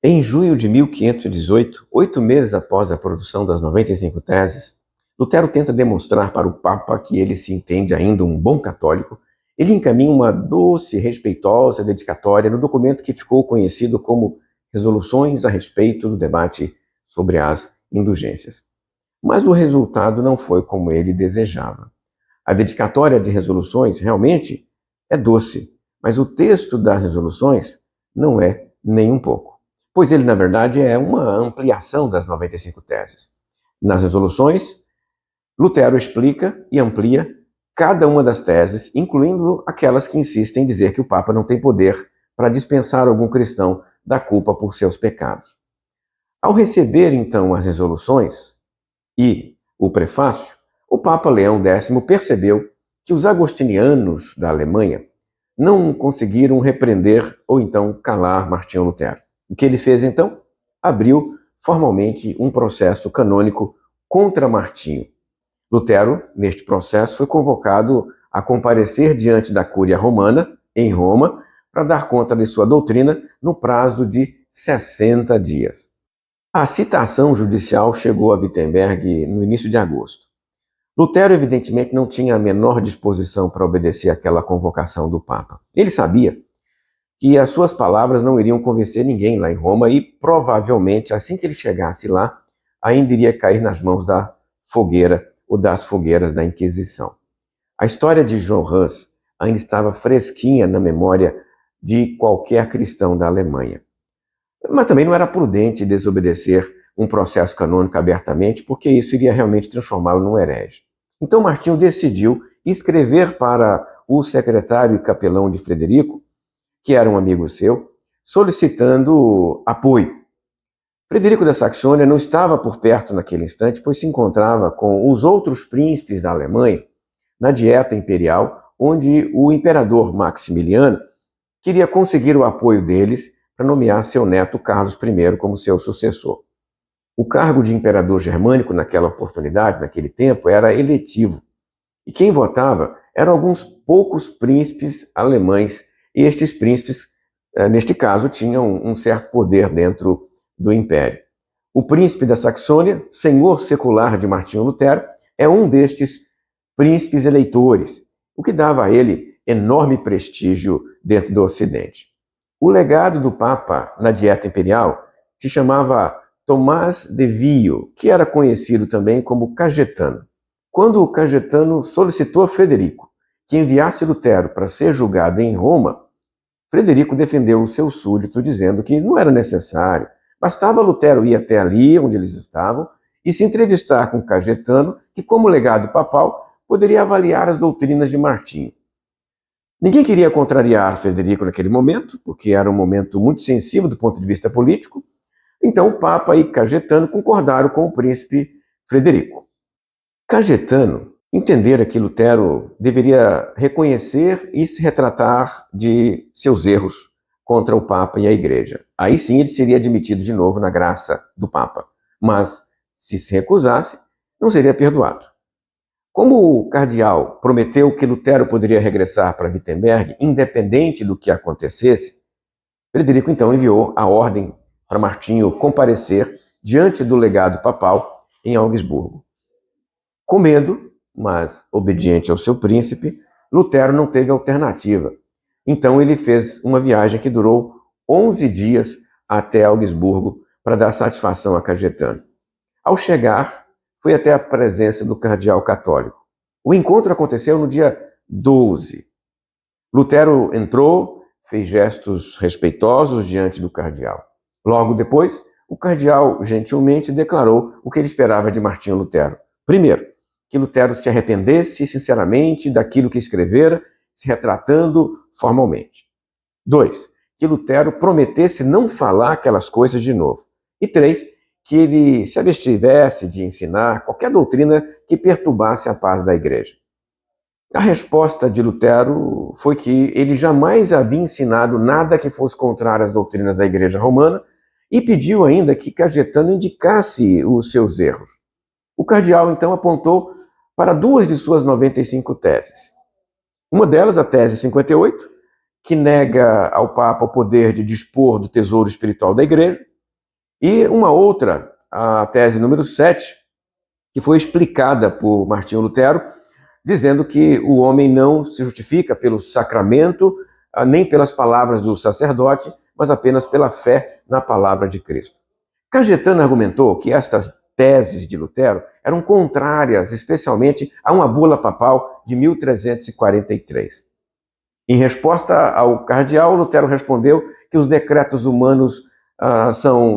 Em junho de 1518, 8 meses após a produção das 95 teses, Lutero tenta demonstrar para o Papa que ele se entende ainda um bom católico. Ele encaminha uma doce, respeitosa dedicatória no documento que ficou conhecido como Resoluções a respeito do debate sobre as indulgências. Mas o resultado não foi como ele desejava. A dedicatória de resoluções realmente é doce, mas o texto das resoluções não é nem um pouco. Pois ele, na verdade, é uma ampliação das 95 teses. Nas resoluções, Lutero explica e amplia cada uma das teses, incluindo aquelas que insistem em dizer que o Papa não tem poder para dispensar algum cristão da culpa por seus pecados. Ao receber, então, as resoluções e o prefácio, o Papa Leão X percebeu que os agostinianos da Alemanha não conseguiram repreender ou então calar Martinho Lutero. O que ele fez, então? Abriu formalmente um processo canônico contra Martinho. Lutero, neste processo, foi convocado a comparecer diante da Cúria Romana, em Roma, para dar conta de sua doutrina no prazo de 60 dias. A citação judicial chegou a Wittenberg no início de agosto. Lutero, evidentemente, não tinha a menor disposição para obedecer àquela convocação do Papa. Ele sabia que as suas palavras não iriam convencer ninguém lá em Roma e, provavelmente, assim que ele chegasse lá, ainda iria cair nas mãos da fogueira ou das fogueiras da Inquisição. A história de João Hus ainda estava fresquinha na memória de qualquer cristão da Alemanha. Mas também não era prudente desobedecer um processo canônico abertamente, porque isso iria realmente transformá-lo num herege. Então Martinho decidiu escrever para o secretário e capelão de Frederico, que era um amigo seu, solicitando apoio. Frederico da Saxônia não estava por perto naquele instante, pois se encontrava com os outros príncipes da Alemanha na dieta imperial, onde o imperador Maximiliano queria conseguir o apoio deles para nomear seu neto Carlos I como seu sucessor. O cargo de imperador germânico naquela oportunidade, naquele tempo, era eletivo. E quem votava eram alguns poucos príncipes alemães, e estes príncipes, neste caso, tinham um certo poder dentro do império. O príncipe da Saxônia, senhor secular de Martinho Lutero, é um destes príncipes eleitores, o que dava a ele enorme prestígio dentro do Ocidente. O legado do Papa na dieta imperial se chamava Tomás de Vio, que era conhecido também como Cajetano. Quando o Cajetano solicitou a Frederico que enviasse Lutero para ser julgado em Roma, Frederico defendeu o seu súdito, dizendo que não era necessário, bastava Lutero ir até ali onde eles estavam e se entrevistar com Cajetano, que, como legado papal, poderia avaliar as doutrinas de Martinho. Ninguém queria contrariar Frederico naquele momento, porque era um momento muito sensível do ponto de vista político. Então o Papa e Cajetano concordaram com o príncipe Frederico. Cajetano entendera que Lutero deveria reconhecer e se retratar de seus erros contra o Papa e a Igreja. Aí sim ele seria admitido de novo na graça do Papa. Mas, se recusasse, não seria perdoado. Como o cardeal prometeu que Lutero poderia regressar para Wittenberg, independente do que acontecesse, Frederico então enviou a ordem para Martinho comparecer diante do legado papal em Augsburgo. Com medo, mas obediente ao seu príncipe, Lutero não teve alternativa. Então ele fez uma viagem que durou 11 dias até Augsburgo para dar satisfação a Cajetano. Ao chegar, foi até a presença do cardeal católico. O encontro aconteceu no dia 12. Lutero entrou, fez gestos respeitosos diante do cardeal. Logo depois, o cardeal gentilmente declarou o que ele esperava de Martinho Lutero. Primeiro, que Lutero se arrependesse sinceramente daquilo que escrevera, se retratando formalmente. 2, que Lutero prometesse não falar aquelas coisas de novo. E 3, que ele se abstivesse de ensinar qualquer doutrina que perturbasse a paz da igreja. A resposta de Lutero foi que ele jamais havia ensinado nada que fosse contrário às doutrinas da igreja romana e pediu ainda que Cajetano indicasse os seus erros. O cardeal, então, apontou para 2 de suas 95 teses. Uma delas, a tese 58, que nega ao Papa o poder de dispor do tesouro espiritual da igreja, E uma outra, a tese número 7, que foi explicada por Martinho Lutero, dizendo que o homem não se justifica pelo sacramento, nem pelas palavras do sacerdote, mas apenas pela fé na palavra de Cristo. Cajetano argumentou que estas teses de Lutero eram contrárias, especialmente a uma bula papal de 1343. Em resposta ao cardeal, Lutero respondeu que os decretos humanos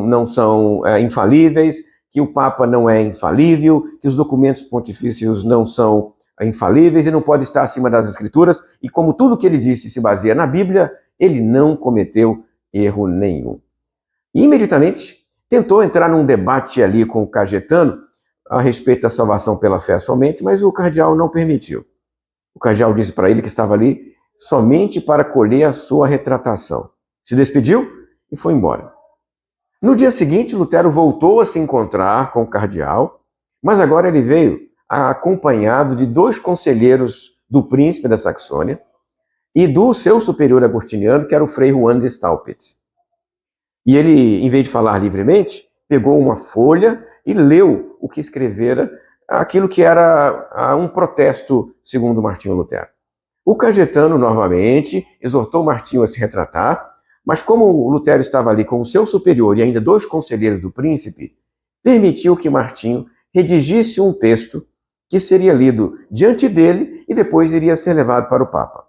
não são infalíveis, que o Papa não é infalível, que os documentos pontifícios não são infalíveis e não pode estar acima das Escrituras, e como tudo que ele disse se baseia na Bíblia, ele não cometeu erro nenhum. E imediatamente tentou entrar num debate ali com o Cajetano a respeito da salvação pela fé somente, mas o cardeal não permitiu. O cardeal disse para ele que estava ali somente para colher a sua retratação. Se despediu e foi embora. No dia seguinte, Lutero voltou a se encontrar com o cardeal, mas agora ele veio acompanhado de 2 conselheiros do príncipe da Saxônia e do seu superior agostiniano, que era o frei Juan de Staupitz. E ele, em vez de falar livremente, pegou uma folha e leu o que escrevera, aquilo que era um protesto, segundo Martinho Lutero. O Cajetano, novamente, exortou Martinho a se retratar, mas como Lutero estava ali com o seu superior e ainda 2 conselheiros do príncipe, permitiu que Martinho redigisse um texto que seria lido diante dele e depois iria ser levado para o Papa.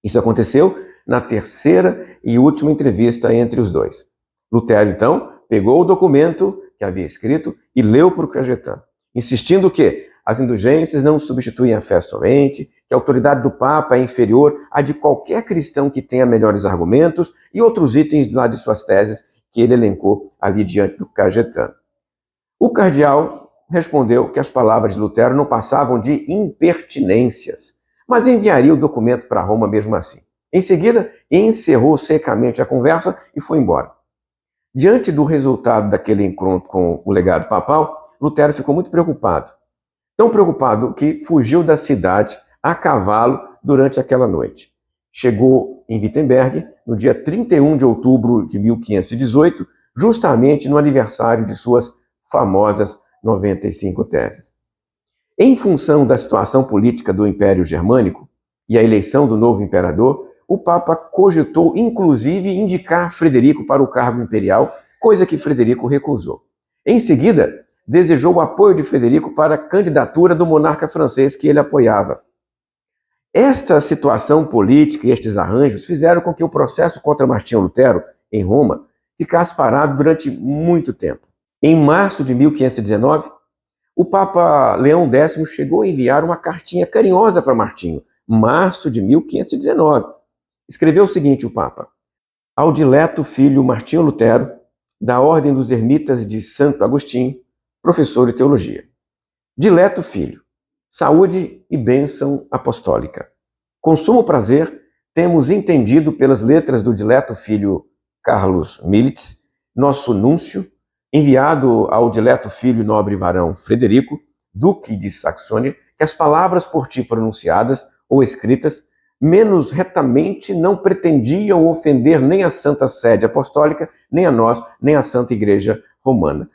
Isso aconteceu na 3ª e última entrevista entre os 2. Lutero, então, pegou o documento que havia escrito e leu para o Cajetano, insistindo que as indulgências não substituem a fé somente, que a autoridade do Papa é inferior à de qualquer cristão que tenha melhores argumentos e outros itens lá de suas teses que ele elencou ali diante do Cajetano. O cardeal respondeu que as palavras de Lutero não passavam de impertinências, mas enviaria o documento para Roma mesmo assim. Em seguida, encerrou secamente a conversa e foi embora. Diante do resultado daquele encontro com o legado papal, Lutero ficou muito preocupado. Tão preocupado que fugiu da cidade a cavalo durante aquela noite. Chegou em Wittenberg no dia 31 de outubro de 1518, justamente no aniversário de suas famosas 95 teses. Em função da situação política do Império Germânico e a eleição do novo imperador, o Papa cogitou, inclusive, indicar Frederico para o cargo imperial, coisa que Frederico recusou. Em seguida, desejou o apoio de Frederico para a candidatura do monarca francês que ele apoiava. Esta situação política e estes arranjos fizeram com que o processo contra Martinho Lutero, em Roma, ficasse parado durante muito tempo. Em março de 1519, o Papa Leão X chegou a enviar uma cartinha carinhosa para Martinho, março de 1519. Escreveu o seguinte, o Papa: ao dileto filho Martinho Lutero, da Ordem dos Ermitas de Santo Agostinho, professor de teologia. Dileto filho, saúde e bênção apostólica. Com sumo prazer, temos entendido pelas letras do dileto filho Carlos Militz, nosso núncio, enviado ao dileto filho nobre varão Frederico, duque de Saxônia, que as palavras por ti pronunciadas ou escritas, menos retamente não pretendiam ofender nem a Santa Sede Apostólica, nem a nós, nem a Santa Igreja Romana.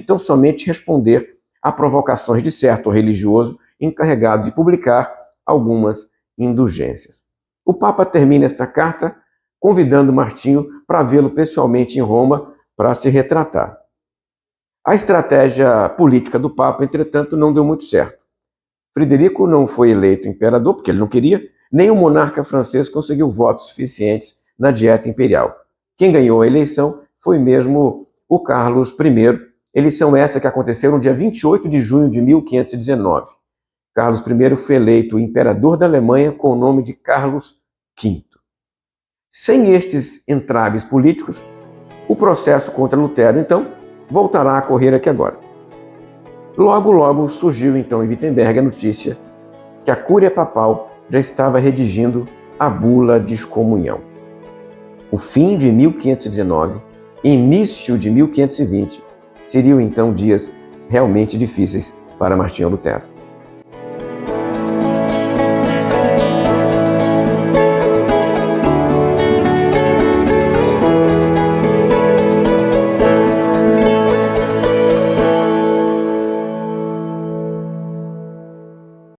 Tão somente responder a provocações de certo religioso encarregado de publicar algumas indulgências. O Papa termina esta carta convidando Martinho para vê-lo pessoalmente em Roma para se retratar. A estratégia política do Papa, entretanto, não deu muito certo. Frederico não foi eleito imperador, porque ele não queria, nem o monarca francês conseguiu votos suficientes na dieta imperial. Quem ganhou a eleição foi mesmo o Carlos I, eleição essa que aconteceu no dia 28 de junho de 1519. Carlos I foi eleito imperador da Alemanha com o nome de Carlos V. Sem estes entraves políticos, o processo contra Lutero, então, voltará a correr aqui agora. Logo surgiu, então, em Wittenberg a notícia que a Cúria Papal já estava redigindo a bula de excomunhão. O fim de 1519 e início de 1520 seriam, então, dias realmente difíceis para Martinho Lutero.